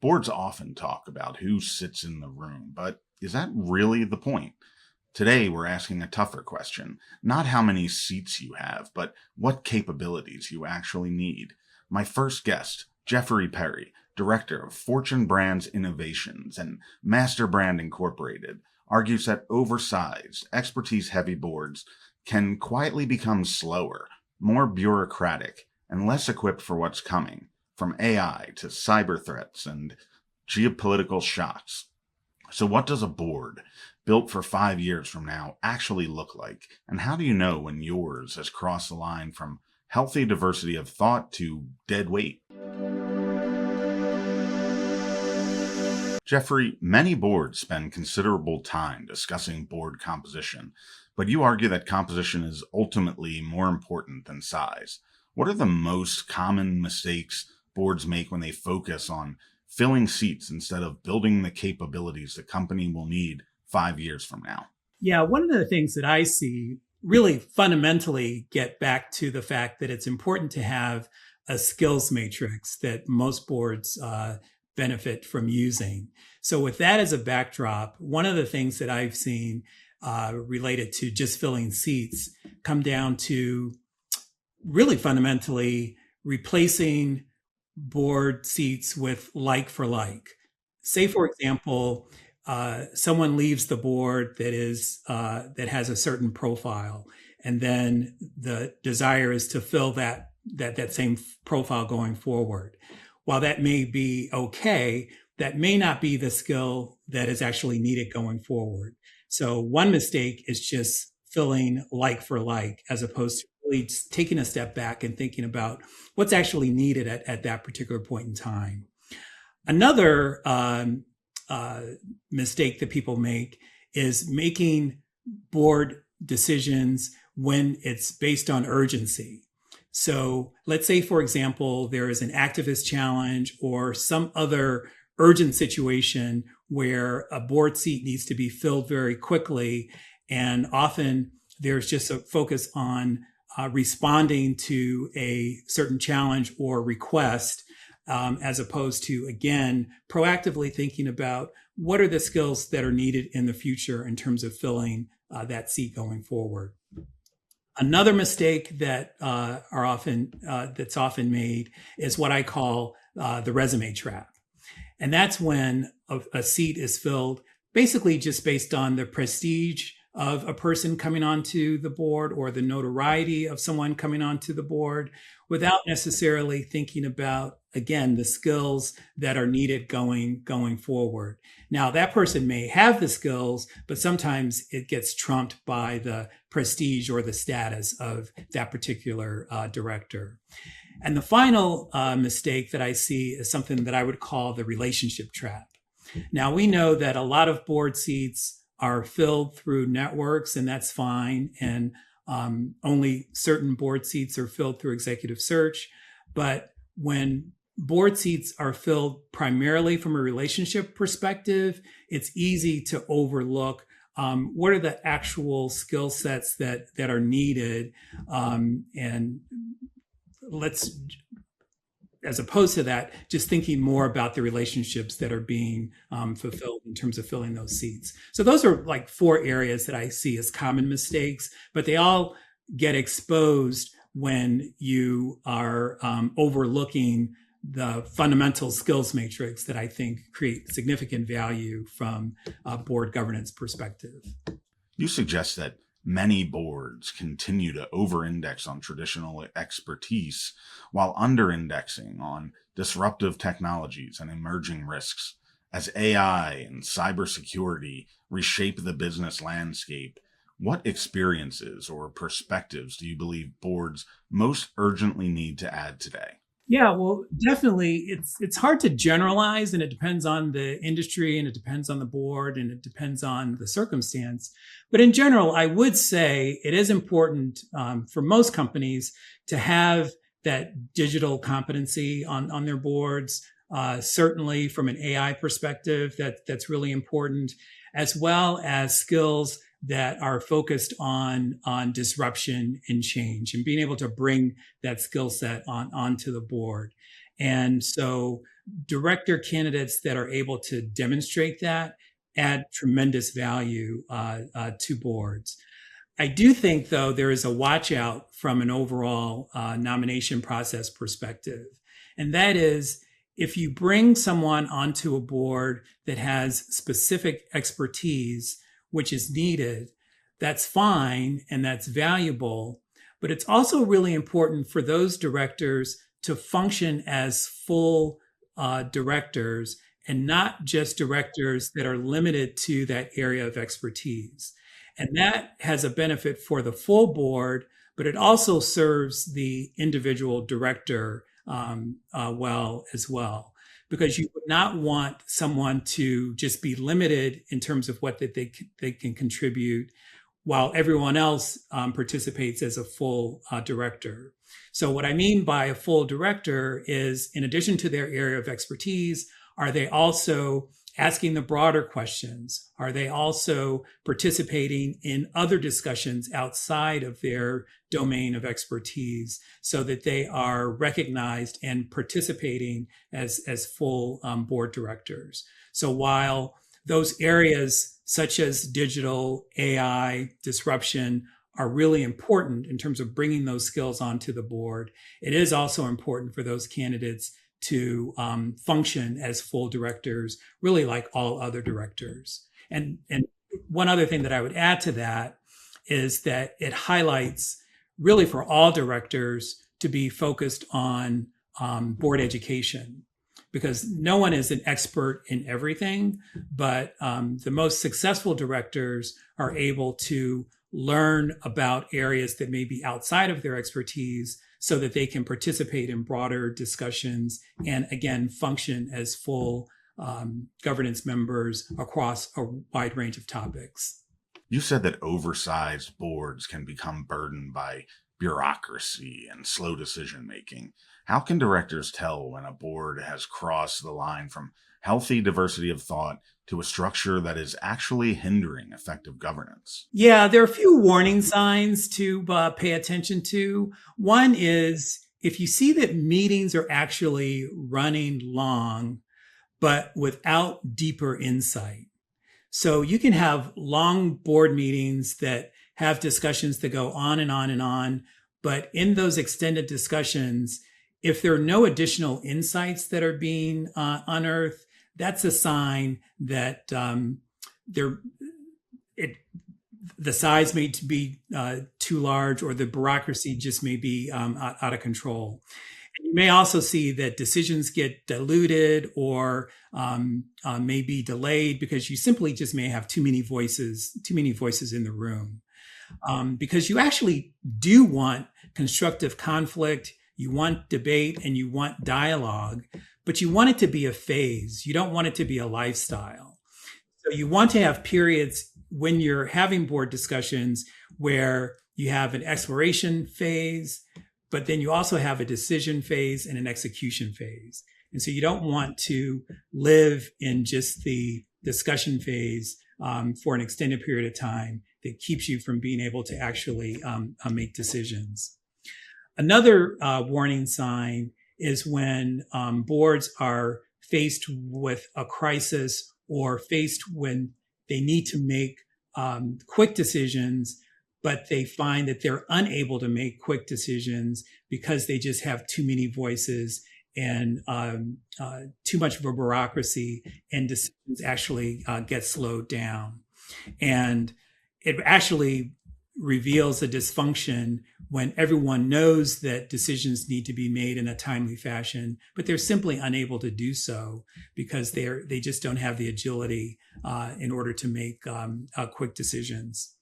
Boards often talk about who sits in the room, but is that really the point? Today, we're asking a tougher question. Not how many seats you have, but what capabilities you actually need. My first guest, Jeffery Perry, Director of Fortune Brands Innovations and Master Brand Incorporated, argues that oversized, expertise heavy boards can quietly become slower, more bureaucratic, and less equipped for what's coming, from AI to cyber threats and geopolitical shocks. So, what does a board built for 5 years from now actually look like? And how do you know when yours has crossed the line from healthy diversity of thought to dead weight? Jeffrey, many boards spend considerable time discussing board composition, but you argue that composition is ultimately more important than size. What are the most common mistakes boards make when they focus on filling seats instead of building the capabilities the company will need 5 years from now? Yeah, one of the things that I see really fundamentally get back to the fact that it's important to have a skills matrix that most boards benefit from using. So with that as a backdrop, one of the things that I've seen related to just filling seats come down to really fundamentally replacing board seats with like for like. Say, for example, someone leaves the board that has a certain profile, and then the desire is to fill that same profile going forward. While that may be okay, that may not be the skill that is actually needed going forward. So one mistake is just filling like for like, as opposed to really just taking a step back and thinking about what's actually needed at that particular point in time. Another mistake that people make is making board decisions when it's based on urgency. So let's say, for example, there is an activist challenge or some other urgent situation where a board seat needs to be filled very quickly. And often there's just a focus on responding to a certain challenge or request, as opposed to, again, proactively thinking about what are the skills that are needed in the future in terms of filling that seat going forward. Another mistake that that's often made is what I call the resume trap. And that's when a seat is filled basically just based on the prestige of a person coming onto the board or the notoriety of someone coming onto the board, without necessarily thinking about, again, the skills that are needed going forward. Now, that person may have the skills, but sometimes it gets trumped by the prestige or the status of that particular director. And the final mistake that I see is something that I would call the relationship trap. Now, we know that a lot of board seats are filled through networks, and that's fine. And only certain board seats are filled through executive search. But when board seats are filled primarily from a relationship perspective, it's easy to overlook what are the actual skill sets that are needed. And let's, as opposed to that, just thinking more about the relationships that are being fulfilled in terms of filling those seats. So those are like 4 areas that I see as common mistakes, but they all get exposed when you are overlooking the fundamental skills matrix that I think create significant value from a board governance perspective. You suggest that many boards continue to over-index on traditional expertise while under-indexing on disruptive technologies and emerging risks. As AI and cybersecurity reshape the business landscape, what experiences or perspectives do you believe boards most urgently need to add today? Yeah, well, definitely. It's hard to generalize, and it depends on the industry, and it depends on the board, and it depends on the circumstance. But in general, I would say it is important for most companies to have that digital competency on their boards. Certainly, from an AI perspective, that's really important, as well as skills that are focused on disruption and change, and being able to bring that skill set onto the board. And so director candidates that are able to demonstrate that add tremendous value to boards. I do think, though, there is a watch out from an overall nomination process perspective. And that is, if you bring someone onto a board that has specific expertise, which is needed, that's fine and that's valuable. But it's also really important for those directors to function as full directors and not just directors that are limited to that area of expertise. And that has a benefit for the full board, but it also serves the individual director well as well, because you would not want someone to just be limited in terms of what that they can contribute while everyone else participates as a full director. So what I mean by a full director is, in addition to their area of expertise, are they also asking the broader questions? Are they also participating in other discussions outside of their domain of expertise, so that they are recognized and participating as full board directors? So while those areas such as digital, AI, disruption are really important in terms of bringing those skills onto the board, it is also important for those candidates to function as full directors, really like all other directors. And one other thing that I would add to that is that it highlights, really, for all directors to be focused on board education, because no one is an expert in everything, but the most successful directors are able to learn about areas that may be outside of their expertise, so that they can participate in broader discussions and, again, function as full governance members across a wide range of topics. You said that oversized boards can become burdened by bureaucracy and slow decision making. How can directors tell when a board has crossed the line from healthy diversity of thought to a structure that is actually hindering effective governance? Yeah, there are a few warning signs to pay attention to. One is if you see that meetings are actually running long, but without deeper insight. So you can have long board meetings that have discussions that go on and on and on, but in those extended discussions, if there are no additional insights that are being unearthed, that's a sign that the size may be too large, or the bureaucracy just may be out of control. And you may also see that decisions get diluted or may be delayed because you simply just may have too many voices in the room. Because you actually do want constructive conflict, you want debate, and you want dialogue, but you want it to be a phase. You don't want it to be a lifestyle. So you want to have periods when you're having board discussions where you have an exploration phase, but then you also have a decision phase and an execution phase. And so you don't want to live in just the discussion phase for an extended period of time that keeps you from being able to actually make decisions. Another warning sign is when boards are faced with a crisis, or faced when they need to make quick decisions, but they find that they're unable to make quick decisions because they just have too many voices and too much of a bureaucracy, and decisions actually get slowed down. And it actually reveals a dysfunction when everyone knows that decisions need to be made in a timely fashion, but they're simply unable to do so because they just don't have the agility in order to make quick decisions.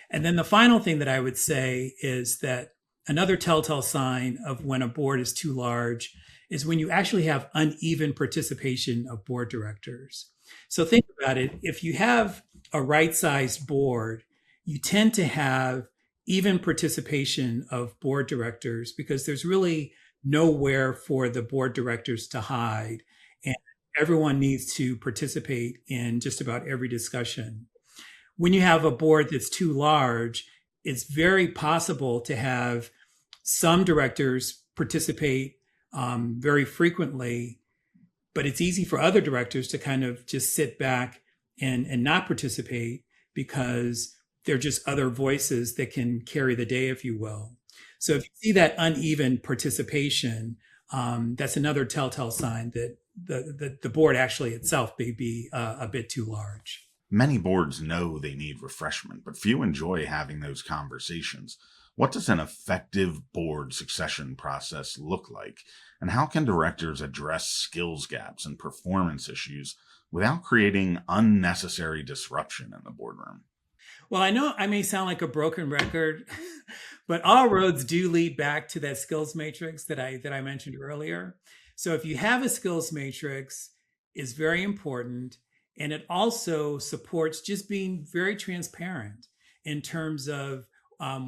And then the final thing that I would say is that another telltale sign of when a board is too large is when you actually have uneven participation of board directors. So think about it. If you have a right-sized board, you tend to have even participation of board directors because there's really nowhere for the board directors to hide, and everyone needs to participate in just about every discussion. When you have a board that's too large, it's very possible to have some directors participate very frequently, but it's easy for other directors to kind of just sit back and not participate because they're just other voices that can carry the day, if you will. So if you see that uneven participation, that's another telltale sign that the board actually itself may be a bit too large. Many boards know they need refreshment, but few enjoy having those conversations. What does an effective board succession process look like? And how can directors address skills gaps and performance issues without creating unnecessary disruption in the boardroom? Well, I know I may sound like a broken record, but all roads do lead back to that skills matrix that I mentioned earlier. So if you have a skills matrix, it's very important, and it also supports just being very transparent in terms of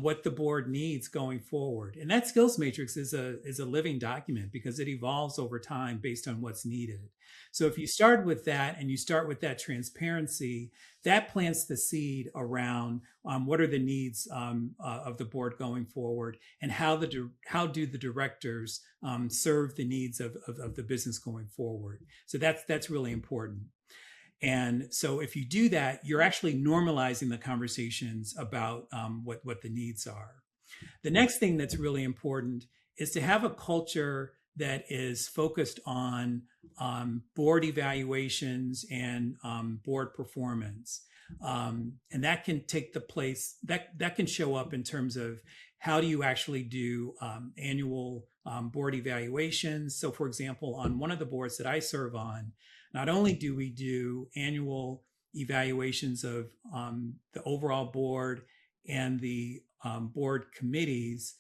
what the board needs going forward. And that skills matrix is a living document because it evolves over time based on what's needed. So if you start with that and you start with that transparency, that plants the seed around what are the needs of the board going forward, and how do the directors serve the needs of the business going forward. So that's really important. And so if you do that, you're actually normalizing the conversations about what the needs are. The next thing that's really important is to have a culture that is focused on board evaluations and board performance. And that can take the place, that can show up in terms of how do you actually do annual board evaluations. So for example, on one of the boards that I serve on, not only do we do annual evaluations of the overall board and the board committees,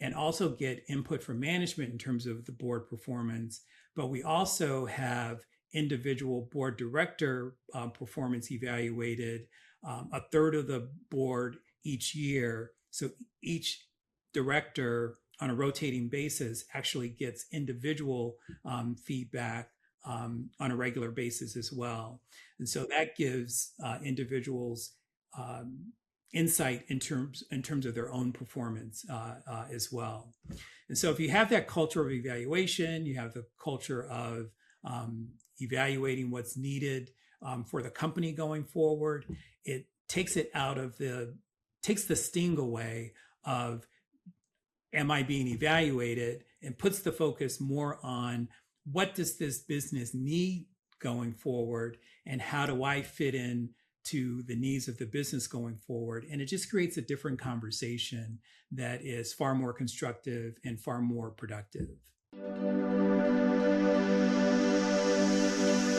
and also get input from management in terms of the board performance, but we also have individual board director performance evaluated, a third of the board each year. So each director on a rotating basis actually gets individual feedback on a regular basis as well. And so that gives individuals insight in terms of their own performance as well. And so if you have that culture of evaluation, you have the culture of evaluating what's needed for the company going forward, it takes the sting away of am I being evaluated, and puts the focus more on what does this business need going forward, and how do I fit in to the needs of the business going forward. And it just creates a different conversation that is far more constructive and far more productive.